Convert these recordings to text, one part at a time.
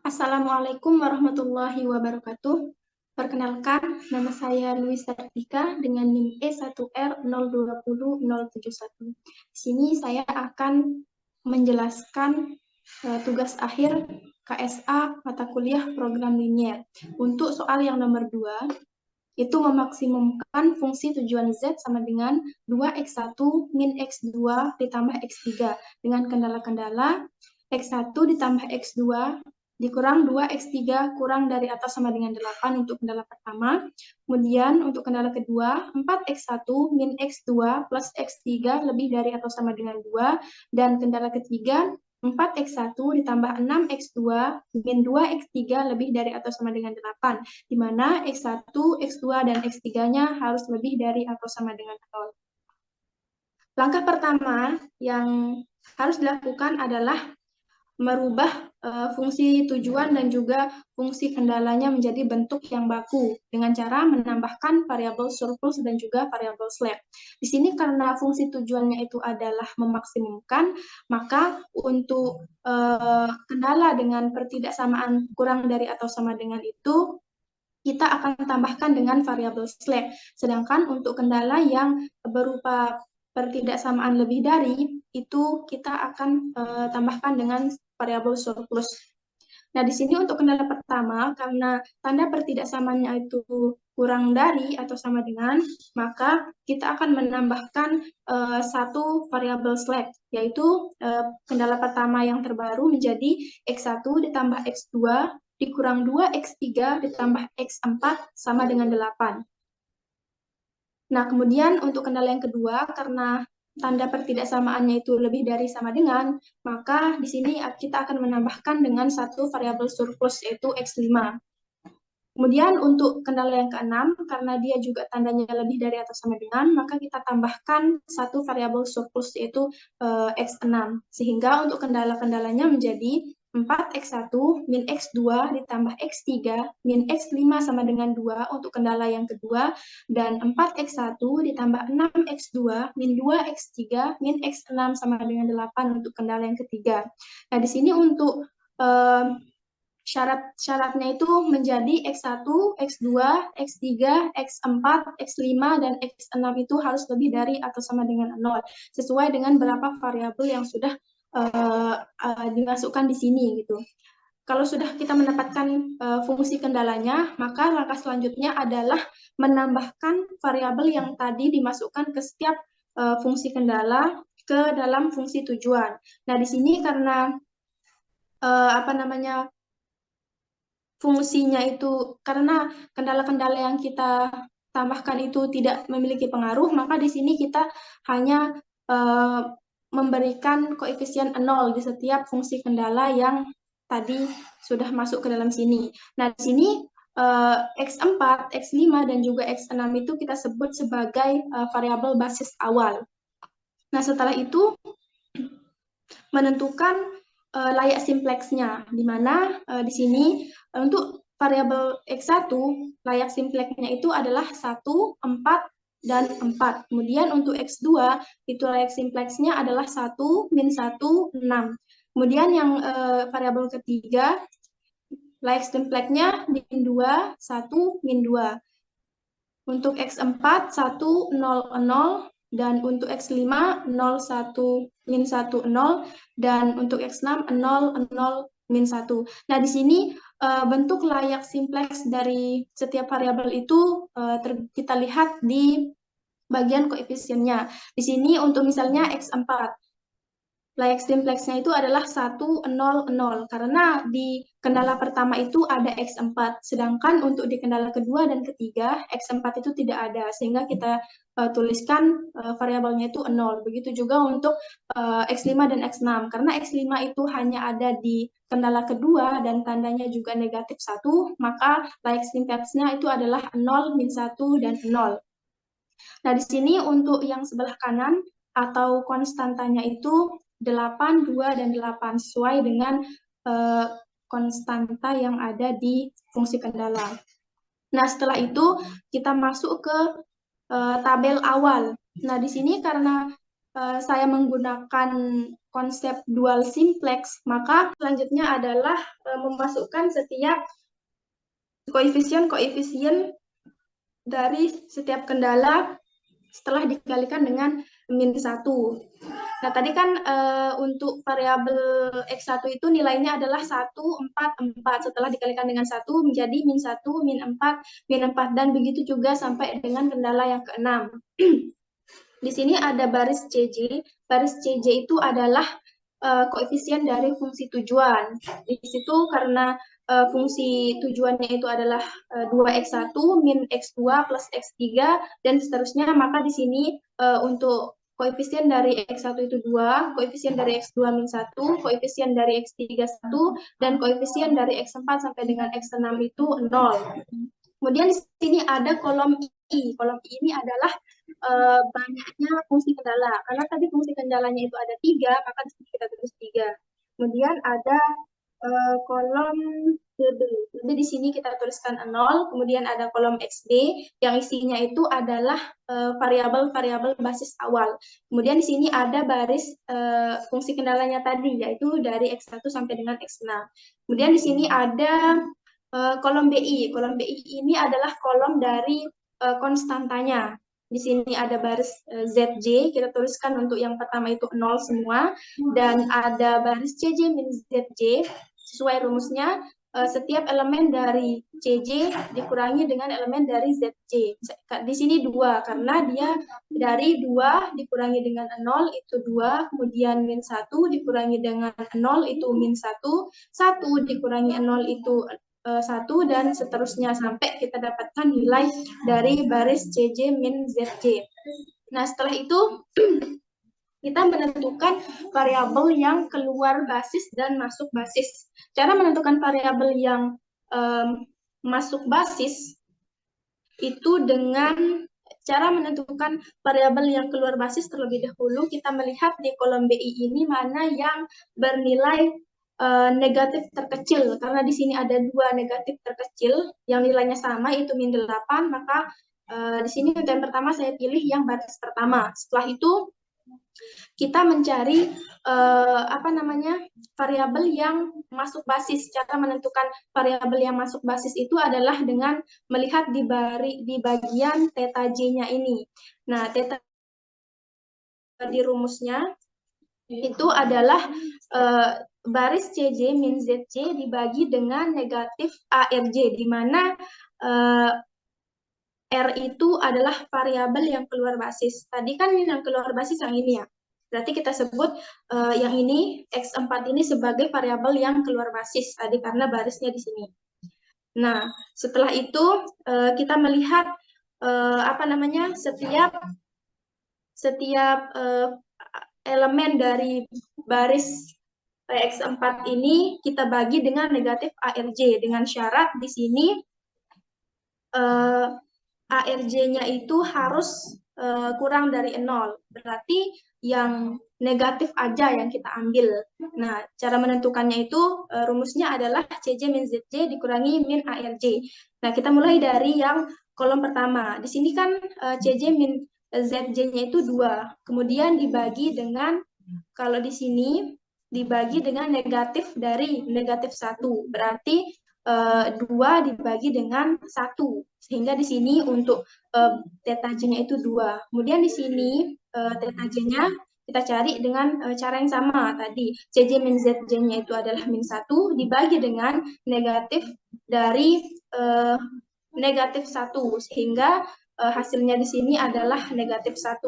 Assalamualaikum warahmatullahi wabarakatuh. Perkenalkan, nama saya Luisa Tika dengan NIM E1R020071. Di sini saya akan menjelaskan tugas akhir KSA mata kuliah program linier. Untuk soal yang nomor 2, itu memaksimumkan fungsi tujuan Z sama dengan 2x1 min x2 ditambah x3 dengan kendala-kendala x1 ditambah x2 dikurang 2x3 kurang dari atas sama dengan 8 untuk kendala pertama. Kemudian untuk kendala kedua, 4x1 min x2 plus x3 lebih dari atau sama dengan 2. Dan kendala ketiga, 4x1 ditambah 6x2 min 2x3 lebih dari atau sama dengan 8, di mana x1, x2, dan x3-nya harus lebih dari atau sama dengan 0. Langkah pertama yang harus dilakukan adalah merubah fungsi tujuan dan juga fungsi kendalanya menjadi bentuk yang baku dengan cara menambahkan variabel surplus dan juga variabel slack. Di sini karena fungsi tujuannya itu adalah memaksimumkan, maka untuk kendala dengan pertidaksamaan kurang dari atau sama dengan itu kita akan tambahkan dengan variabel slack. Sedangkan untuk kendala yang berupa pertidaksamaan lebih dari, itu kita akan tambahkan dengan variabel surplus. Nah, di sini untuk kendala pertama, karena tanda pertidaksamaannya itu kurang dari atau sama dengan, maka kita akan menambahkan satu variabel slack, yaitu kendala pertama yang terbaru menjadi x1 ditambah x2 dikurang 2x3 ditambah x4 sama dengan 8. Nah, kemudian untuk kendala yang kedua, karena tanda pertidaksamaannya itu lebih dari sama dengan, maka di sini kita akan menambahkan dengan satu variabel surplus, yaitu x5. Kemudian untuk kendala yang keenam, karena dia juga tandanya lebih dari atau sama dengan, maka kita tambahkan satu variabel surplus, yaitu x6. Sehingga untuk kendala-kendalanya menjadi 4x1 min x2 ditambah x3 min x5 sama dengan 2 untuk kendala yang kedua, dan 4x1 ditambah 6x2 min 2x3 min x6 sama dengan 8 untuk kendala yang ketiga. Nah, di sini untuk syarat-syaratnya itu menjadi X1, X2, X3, X4, X5, dan X6 itu harus lebih dari atau sama dengan 0, sesuai dengan berapa variabel yang sudah dimasukkan di sini gitu. Kalau sudah kita mendapatkan fungsi kendalanya, maka langkah selanjutnya adalah menambahkan variabel yang tadi dimasukkan ke setiap fungsi kendala ke dalam fungsi tujuan. Nah, di sini karena fungsinya itu, karena kendala-kendala yang kita tambahkan itu tidak memiliki pengaruh, maka di sini kita hanya memberikan koefisien 0 di setiap fungsi kendala yang tadi sudah masuk ke dalam sini. Nah, di sini X4, X5, dan juga X6 itu kita sebut sebagai variabel basis awal. Nah, setelah itu menentukan layak simpleksnya, di mana di sini untuk variabel X1 layak simpleksnya itu adalah 1, 4, dan 4. Kemudian untuk X2 itu layak simpleksnya adalah 1, min 1, 6. Kemudian yang variabel ketiga layak simpleksnya min 2, 1, min 2. Untuk X4 1, 0, 0, dan untuk X5 0, 1, min 1, 0, dan untuk X6 0, 0, min 1. Nah, di sini bentuk layak simpleks dari setiap variabel itu kita lihat di bagian koefisiennya. Di sini untuk misalnya X4, layak simpleksnya itu adalah 1, 0, 0, karena di kendala pertama itu ada X4, sedangkan untuk di kendala kedua dan ketiga, X4 itu tidak ada, sehingga kita tuliskan variabelnya itu 0. Begitu juga untuk X5 dan X6, karena X5 itu hanya ada di kendala kedua dan tandanya juga negatif 1, maka layak simpleksnya itu adalah 0, min 1, dan 0. Nah, di sini untuk yang sebelah kanan atau konstantanya itu 8, 2, dan 8 sesuai dengan konstanta yang ada di fungsi kendala. Nah, setelah itu kita masuk ke tabel awal. Nah, di sini karena saya menggunakan konsep dual simplex, maka selanjutnya adalah memasukkan setiap koefisien dari setiap kendala setelah dikalikan dengan -1. Nah, tadi kan untuk variabel X1 itu nilainya adalah 1, 4, 4. Setelah dikalikan dengan 1 menjadi -1, -4, -4. Dan begitu juga sampai dengan kendala yang ke-6. Di sini ada baris CJ. Baris CJ itu adalah koefisien dari fungsi tujuan. Di situ karena fungsi tujuannya itu adalah 2x1 min x2 plus x3 dan seterusnya, maka di sini untuk koefisien dari x1 itu 2, koefisien dari x2 min 1, koefisien dari x3 1, dan koefisien dari x4 sampai dengan x6 itu 0. Kemudian di sini ada kolom I. Kolom I ini adalah banyaknya fungsi kendala. Karena tadi fungsi kendalanya itu ada 3, maka di sini kita tulis 3. Kemudian ada kolom DB. Jadi di sini kita tuliskan 0. Kemudian ada kolom XD yang isinya itu adalah variabel-variabel basis awal. Kemudian di sini ada baris fungsi kendalanya tadi, yaitu dari X1 sampai dengan X6. Kemudian di sini ada kolom BI. Kolom BI ini adalah kolom dari konstantanya. Di sini ada baris ZJ, kita tuliskan untuk yang pertama itu 0 semua, dan ada baris CJ min ZJ, sesuai rumusnya, setiap elemen dari CJ dikurangi dengan elemen dari ZJ. Di sini 2, karena dia dari 2 dikurangi dengan 0 itu 2, kemudian min 1 dikurangi dengan 0 itu min 1, 1 dikurangi 0 itu 1, dan seterusnya sampai kita dapatkan nilai dari baris CJ min ZJ. Nah, setelah itu kita menentukan variabel yang keluar basis dan masuk basis. Cara menentukan variabel yang masuk basis itu dengan cara menentukan variabel yang keluar basis terlebih dahulu, kita melihat di kolom BI ini mana yang bernilai negatif terkecil, karena di sini ada 2 negatif terkecil yang nilainya sama, itu min 8, maka di sini yang pertama saya pilih yang baris pertama. Setelah itu kita mencari variabel yang masuk basis. Cara menentukan variabel yang masuk basis itu adalah dengan melihat di bagian theta J-nya ini. Nah, theta di rumusnya itu adalah baris CJ min ZJ dibagi dengan negatif ARJ, di mana R itu adalah variabel yang keluar basis. Tadi kan yang keluar basis yang ini ya. Berarti kita sebut yang ini, X4 ini sebagai variabel yang keluar basis tadi karena barisnya di sini. Nah, setelah itu kita melihat setiap elemen dari baris X4 ini kita bagi dengan negatif ARJ, dengan syarat di sini ARJ-nya itu harus kurang dari 0. Berarti yang negatif aja yang kita ambil. Nah, cara menentukannya itu rumusnya adalah CJ min ZJ dikurangi min ARJ. Nah, kita mulai dari yang kolom pertama. Di sini kan CJ min ZJ-nya itu 2. Kemudian dibagi dengan, kalau di sini dibagi dengan negatif dari negatif 1. Berarti 2 dibagi dengan 1. Sehingga di sini untuk theta J-nya itu 2. Kemudian di sini theta J-nya kita cari dengan cara yang sama tadi. CJ min ZJ-nya itu adalah min 1 dibagi dengan negatif dari negatif 1. Sehingga hasilnya di sini adalah negatif 1.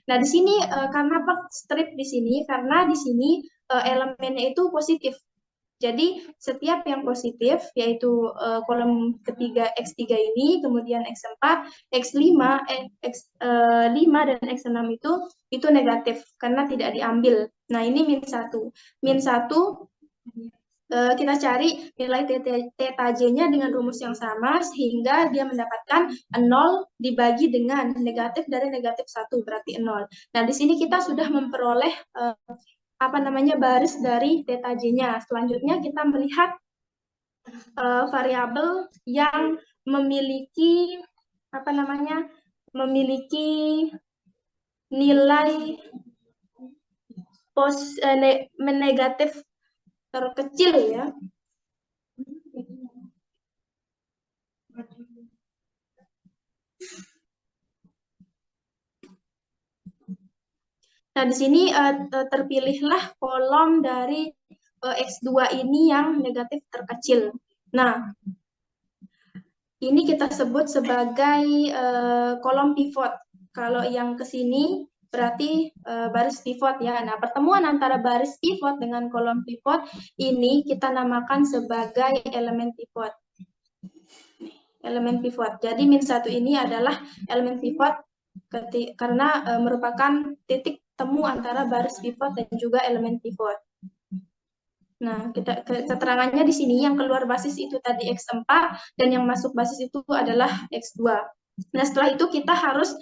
Nah, di sini karena strip di sini, karena di sini elemennya itu positif. Jadi setiap yang positif, yaitu kolom ketiga X3 ini, kemudian X4, X5, X5 dan X6 itu negatif karena tidak diambil. Nah, ini min 1. Min 1 kita cari nilai theta J-nya dengan rumus yang sama sehingga dia mendapatkan 0 dibagi dengan negatif dari negatif 1 berarti 0. Nah, di sini kita sudah memperoleh baris dari theta J-nya. Selanjutnya kita melihat variabel yang memiliki memiliki nilai negatif terkecil ya. Nah, di sini terpilihlah kolom dari X2 ini yang negatif terkecil. Nah, ini kita sebut sebagai kolom pivot. Kalau yang ke sini berarti baris pivot ya. Nah, pertemuan antara baris pivot dengan kolom pivot ini kita namakan sebagai elemen pivot. Elemen pivot. Jadi min 1 ini adalah elemen pivot karena merupakan titik temu antara baris pivot dan juga elemen pivot. Nah, keterangannya di sini yang keluar basis itu tadi X4 dan yang masuk basis itu adalah X2. Nah, setelah itu kita harus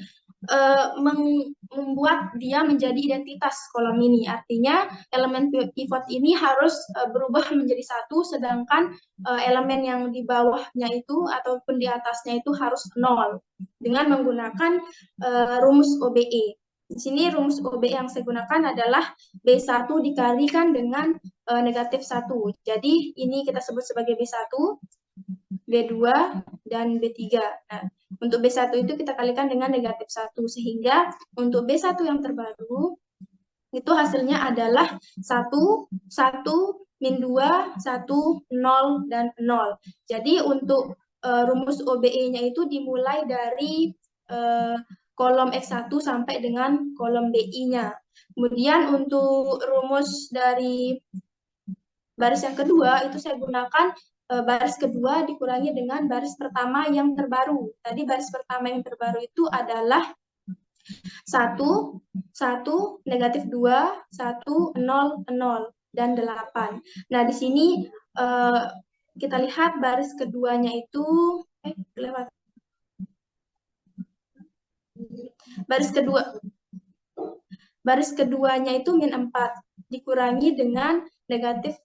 membuat dia menjadi identitas kolom ini. Artinya elemen pivot ini harus berubah menjadi satu, sedangkan elemen yang di bawahnya itu ataupun di atasnya itu harus 0 dengan menggunakan rumus OBE. Di sini rumus OBE yang saya gunakan adalah B1 dikalikan dengan negatif 1. Jadi ini kita sebut sebagai B1, B2, dan B3. Nah, untuk B1 itu kita kalikan dengan negatif 1, sehingga untuk B1 yang terbaru, itu hasilnya adalah 1, 1, min 2, 1, 0, dan 0. Jadi untuk rumus OBE-nya itu dimulai dari kolom X1 sampai dengan kolom BI-nya. Kemudian untuk rumus dari baris yang kedua, itu saya gunakan baris kedua dikurangi dengan baris pertama yang terbaru. Tadi baris pertama yang terbaru itu adalah 1, 1, negatif 2, 1, 0, 0, dan 8. Nah, di sini kita lihat baris keduanya itu, lewat. Baris keduanya itu min 4, dikurangi dengan negatif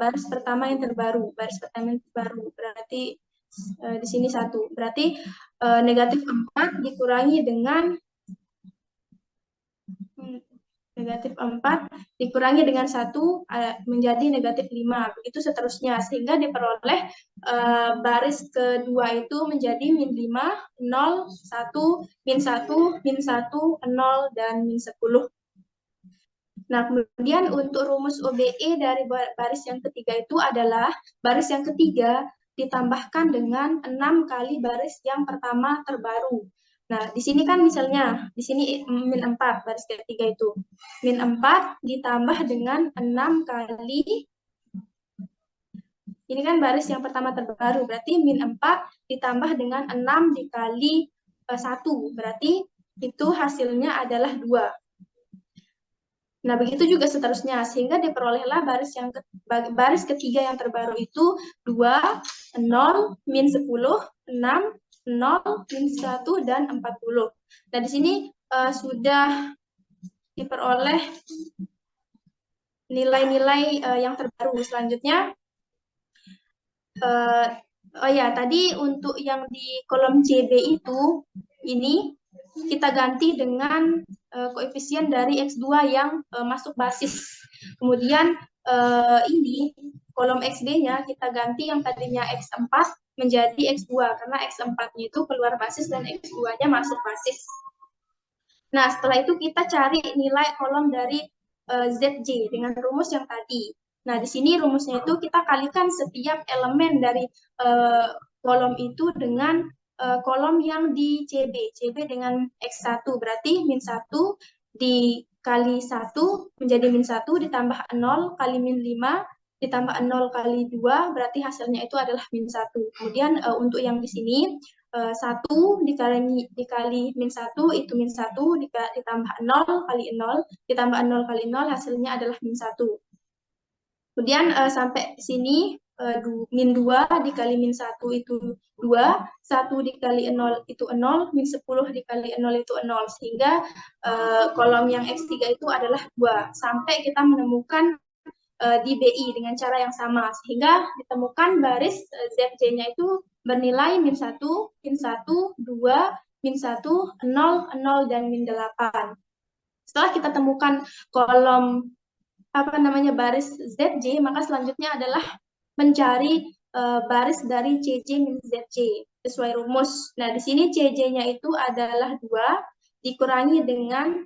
baris pertama yang terbaru. Baris pertama yang terbaru berarti di sini 1. Berarti negatif 4 dikurangi dengan negatif 4 dikurangi dengan 1 menjadi negatif 5. Begitu seterusnya, sehingga diperoleh baris kedua itu menjadi min 5, 0, 1, min 1, min 1, 0, dan min 10. Nah, kemudian untuk rumus OBE dari baris yang ketiga itu adalah baris yang ketiga ditambahkan dengan 6 kali baris yang pertama terbaru. Nah, di sini kan misalnya, di sini min 4, baris ketiga itu. Min 4 ditambah dengan 6 kali, ini kan baris yang pertama terbaru, berarti min 4 ditambah dengan 6 dikali 1, berarti itu hasilnya adalah 2. Nah, begitu juga seterusnya, sehingga diperolehlah baris ketiga yang terbaru itu 2, 0, min 10, 6, 0, min 1, dan 40. Nah, di sini sudah diperoleh nilai-nilai yang terbaru. Selanjutnya, oh ya, tadi untuk yang di kolom CB itu, ini kita ganti dengan koefisien dari X2 yang masuk basis. Kemudian ini kolom XB-nya kita ganti yang tadinya X4 menjadi X2 karena X4-nya itu keluar basis dan X2-nya masuk basis. Nah, setelah itu kita cari nilai kolom dari ZJ dengan rumus yang tadi. Nah, di sini rumusnya itu kita kalikan setiap elemen dari kolom itu dengan kolom yang di CB. CB dengan X1, berarti min 1 dikali 1 menjadi min 1 ditambah 0 kali min 5 ditambah 0 kali 2, berarti hasilnya itu adalah min 1. Kemudian untuk yang di sini 1 dikali min 1 itu min 1 ditambah 0 kali 0 ditambah 0 kali 0 hasilnya adalah min 1. Kemudian sampai sini min 2 dikali min 1 itu 2, 1 dikali 0 itu 0, min 10 dikali 0 itu 0, sehingga kolom yang X3 itu adalah 2, sampai kita menemukan di BI dengan cara yang sama, sehingga ditemukan baris ZJ-nya itu bernilai min 1, min 1, 2, min 1, 0, 0, dan min 8. Setelah kita temukan kolom baris ZJ, maka selanjutnya adalah mencari baris dari CJ min ZJ sesuai rumus. Nah, di sini CJ-nya itu adalah 2 dikurangi dengan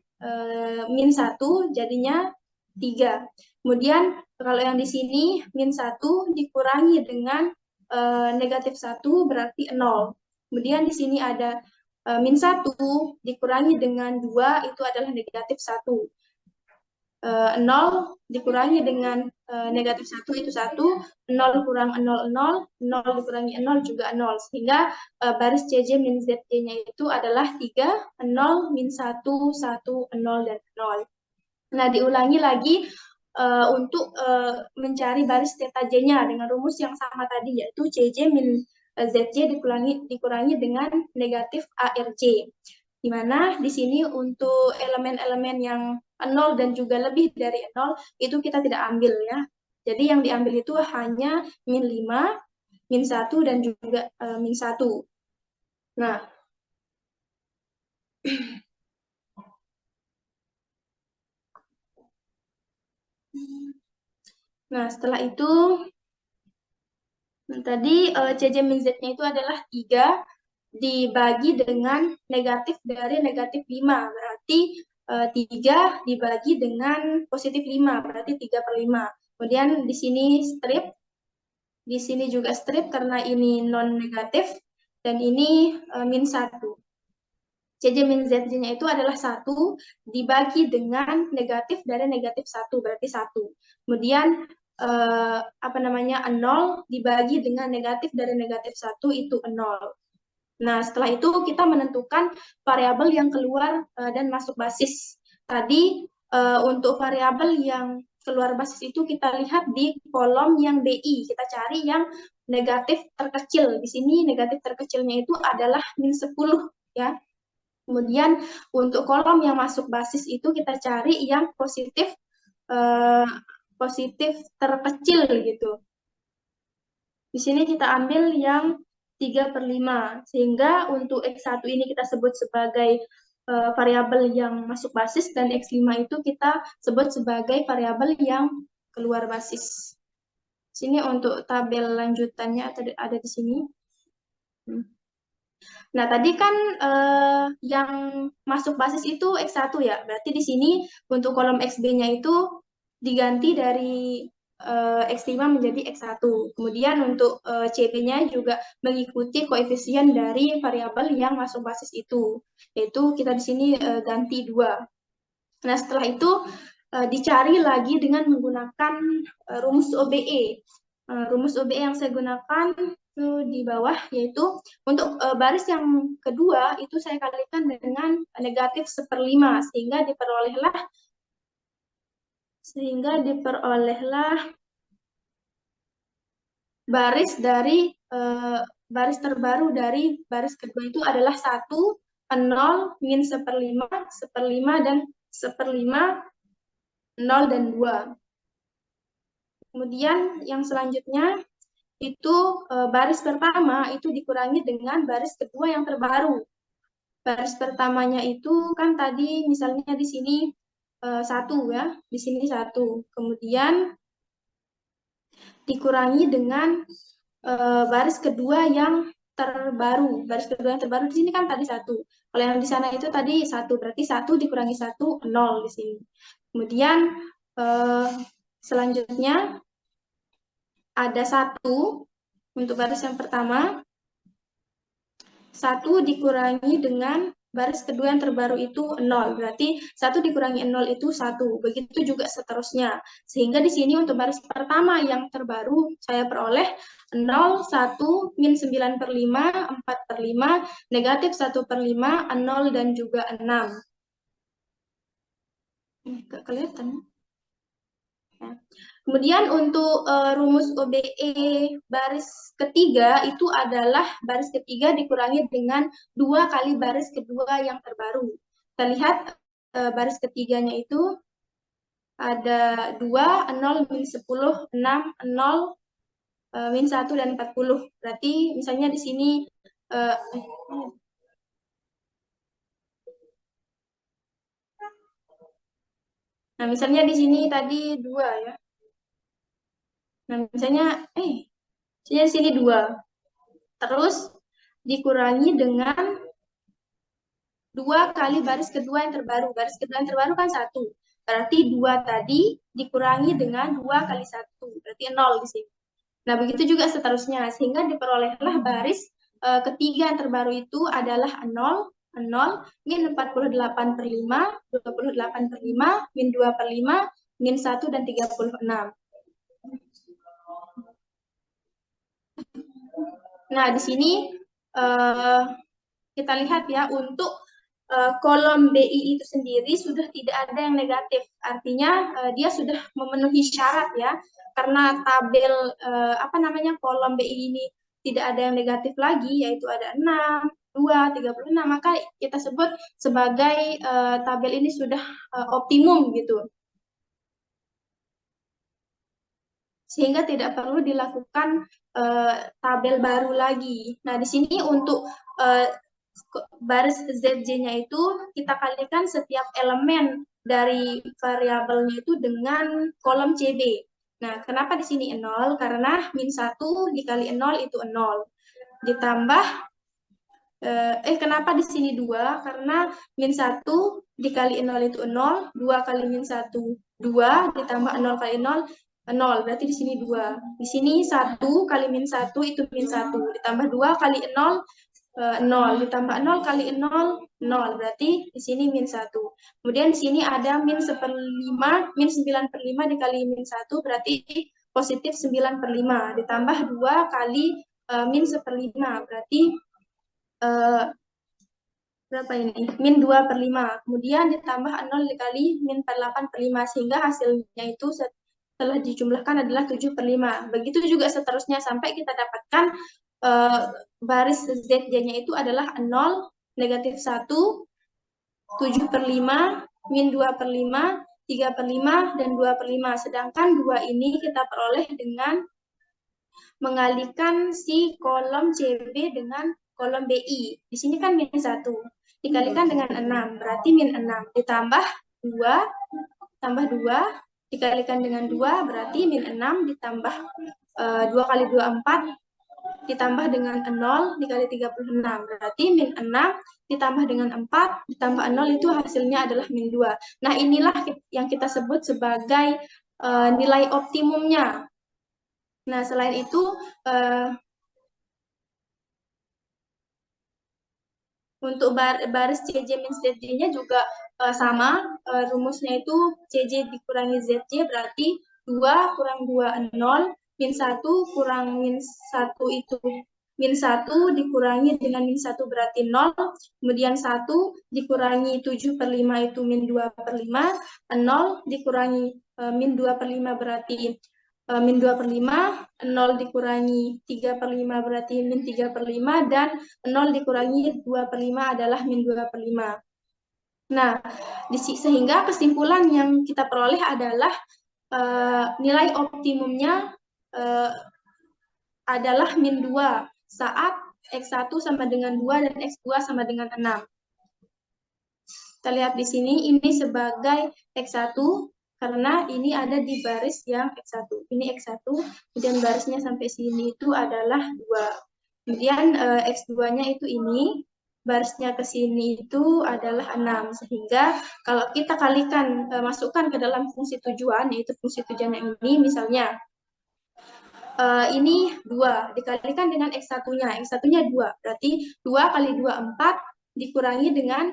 min 1 jadinya 3. Kemudian kalau yang di sini min 1 dikurangi dengan negatif 1 berarti 0. Kemudian di sini ada min 1 dikurangi dengan 2 itu adalah negatif 1. 0 dikurangi dengan negatif 1 itu 1, 0 kurang 0, 0, 0 dikurangi 0 juga 0, sehingga baris CJ min ZJ-nya itu adalah 3, 0, min 1, 1, 0, dan 0. Nah, diulangi lagi untuk mencari baris θ J-nya dengan rumus yang sama tadi, yaitu CJ min ZJ dikurangi dengan negatif ARJ. Di mana di sini untuk elemen-elemen yang 0 dan juga lebih dari 0 itu kita tidak ambil ya. Jadi yang diambil itu hanya min 5, min 1 dan juga min 1. Nah, setelah itu tadi CJ min Z-nya itu adalah 3 dibagi dengan negatif dari negatif 5. Berarti 3 dibagi dengan positif 5, berarti 3/5. Kemudian di sini strip, di sini juga strip karena ini non negatif, dan ini min 1. CJ min ZJ-nya itu adalah 1 dibagi dengan negatif dari negatif 1, berarti 1. Kemudian 0 dibagi dengan negatif dari negatif 1 itu 0. Nah, setelah itu kita menentukan variabel yang keluar dan masuk basis. Tadi untuk variabel yang keluar basis itu kita lihat di kolom yang BI. Kita cari yang negatif terkecil. Di sini negatif terkecilnya itu adalah min 10 ya. Kemudian untuk kolom yang masuk basis itu kita cari yang positif positif terkecil gitu. Di sini kita ambil yang 3/5, sehingga untuk X1 ini kita sebut sebagai variabel yang masuk basis, dan X5 itu kita sebut sebagai variabel yang keluar basis. Sini untuk tabel lanjutannya ada di sini. Nah, tadi kan yang masuk basis itu X1 ya, berarti di sini untuk kolom XB-nya itu diganti dari X5 menjadi X1. Kemudian untuk CB-nya juga mengikuti koefisien dari variabel yang masuk basis itu, yaitu kita di sini ganti 2. Nah, setelah itu dicari lagi dengan menggunakan rumus OBE. Rumus OBE yang saya gunakan itu di bawah, yaitu untuk baris yang kedua itu saya kalikan dengan negatif 1/5, sehingga diperolehlah baris dari baris terbaru dari baris kedua itu adalah 1, 0, min 1/5, 1/5, dan 1/5, 0, dan 2. Kemudian yang selanjutnya itu baris pertama itu dikurangi dengan baris kedua yang terbaru. Baris pertamanya itu kan tadi misalnya di sini 1 ya, di sini 1. Kemudian dikurangi dengan baris kedua yang terbaru. Baris kedua yang terbaru di sini kan tadi 1. Kalau yang di sana itu tadi 1, berarti 1 dikurangi 1, 0 di sini. Kemudian selanjutnya ada 1 untuk baris yang pertama. 1 dikurangi dengan baris kedua yang terbaru itu 0. Berarti 1 dikurangi 0 itu 1. Begitu juga seterusnya. Sehingga di sini untuk baris pertama yang terbaru saya peroleh 0, 1, min 9/5, 4/5, negatif 1/5, 0, dan juga 6. Nggak kelihatan. Ya. Kemudian untuk rumus OBE baris ketiga itu adalah baris ketiga dikurangi dengan 2 kali baris kedua yang terbaru. Kita lihat baris ketiganya itu ada 2, 0, min 10, 6, 0, min 1, dan 40. Berarti misalnya di sini Nah, misalnya di sini tadi 2 ya. Nah, misalnya di sini 2. Terus dikurangi dengan 2 kali baris kedua yang terbaru. Baris kedua yang terbaru kan 1. Berarti 2 tadi dikurangi dengan 2 kali 1. Berarti 0 di sini. Nah, begitu juga seterusnya. Sehingga diperolehlah baris ketiga yang terbaru itu adalah 0, 0, min 48/5, 28/5, min 2/5, min 1, dan 36. Nah, di sini kita lihat ya, untuk kolom BI itu sendiri sudah tidak ada yang negatif. Artinya dia sudah memenuhi syarat ya. Karena tabel kolom BI ini tidak ada yang negatif lagi, yaitu ada 6, 2, 36, maka kita sebut sebagai tabel ini sudah optimum gitu. Sehingga tidak perlu dilakukan tabel baru lagi. Nah, di sini untuk baris ZJ-nya itu kita kalikan setiap elemen dari variabelnya itu dengan kolom CB. Nah, kenapa di sini 0? Karena min 1 dikali 0 itu 0. Ditambah, kenapa di sini 2? Karena min 1 dikali 0 itu 0, 2 kali min 1, 2, ditambah 0 kali 0, 0, berarti di sini 2. Di sini 1 kali min 1 itu min 1, ditambah 2 kali 0, 0, ditambah 0 kali 0, 0, berarti di sini min 1. Kemudian di sini ada min 1/5, min 9/5 dikali min 1, berarti positif 9/5, ditambah 2 kali min 1/5, berarti berapa ini? Min 2/5. Kemudian ditambah 0 dikali min 48/5, sehingga hasilnya itu setelah dijumlahkan adalah 7/5. Begitu juga seterusnya sampai kita dapatkan baris ZJ-nya itu adalah 0, negatif 1, 7/5, min 2/5, 3/5, dan 2/5. Sedangkan 2 ini kita peroleh dengan mengalihkan si kolom CB dengan kolom BI. Di sini kan min 1. Dikalikan dengan 6, berarti min 6. Ditambah 2, tambah 2, dikalikan dengan 2, berarti min 6, ditambah 2 kali 2, 4, ditambah dengan 0 dikali 36, berarti min 6 ditambah dengan 4 ditambah 0 itu hasilnya adalah min 2. Nah, inilah yang kita sebut sebagai nilai optimumnya. Nah, selain itu untuk baris CJ min ZJ-nya juga sama, rumusnya itu CJ dikurangi ZJ berarti 2 kurang 2, 0, min 1 kurang min 1 itu min 1 dikurangi dengan min 1 berarti 0, kemudian 1 dikurangi 7/5 itu min 2/5, 0 dikurangi min 2/5 berarti min 2/5, 0 dikurangi 3/5 berarti min 3/5, dan 0 dikurangi 2/5 adalah min 2/5. Nah, sehingga kesimpulan yang kita peroleh adalah nilai optimumnya adalah min 2 saat X1 sama dengan 2 dan X2 sama dengan 6. Kita lihat di sini, ini sebagai X1, karena ini ada di baris yang X1. Ini X1, kemudian barisnya sampai sini itu adalah 2. Kemudian X2-nya itu ini, barisnya ke sini itu adalah 6. Sehingga kalau kita kalikan, masukkan ke dalam fungsi tujuan, yaitu fungsi tujuan yang ini, misalnya, ini 2, dikalikan dengan X1-nya. X1-nya 2, berarti 2 kali 2, 4, dikurangi dengan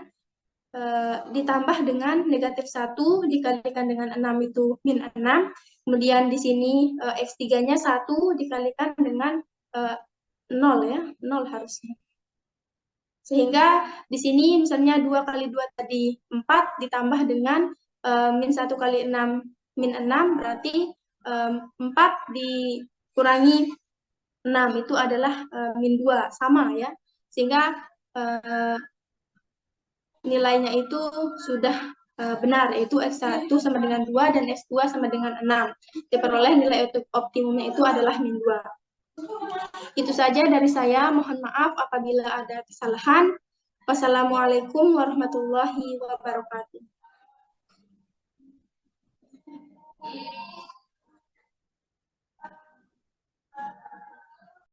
ditambah dengan negatif 1 dikalikan dengan 6 itu min 6. Kemudian di sini X3-nya 1 dikalikan dengan 0 ya, 0 harusnya. Sehingga di sini misalnya 2 kali 2 tadi 4 ditambah dengan min 1 kali 6 min 6, berarti 4 dikurangi 6 itu adalah min 2, sama ya. Sehingga nilainya itu sudah benar, yaitu X1 sama dengan 2 dan X2 sama dengan 6. Diperoleh nilai optimumnya itu adalah min 2. Itu saja dari saya, mohon maaf apabila ada kesalahan. Wassalamualaikum warahmatullahi wabarakatuh.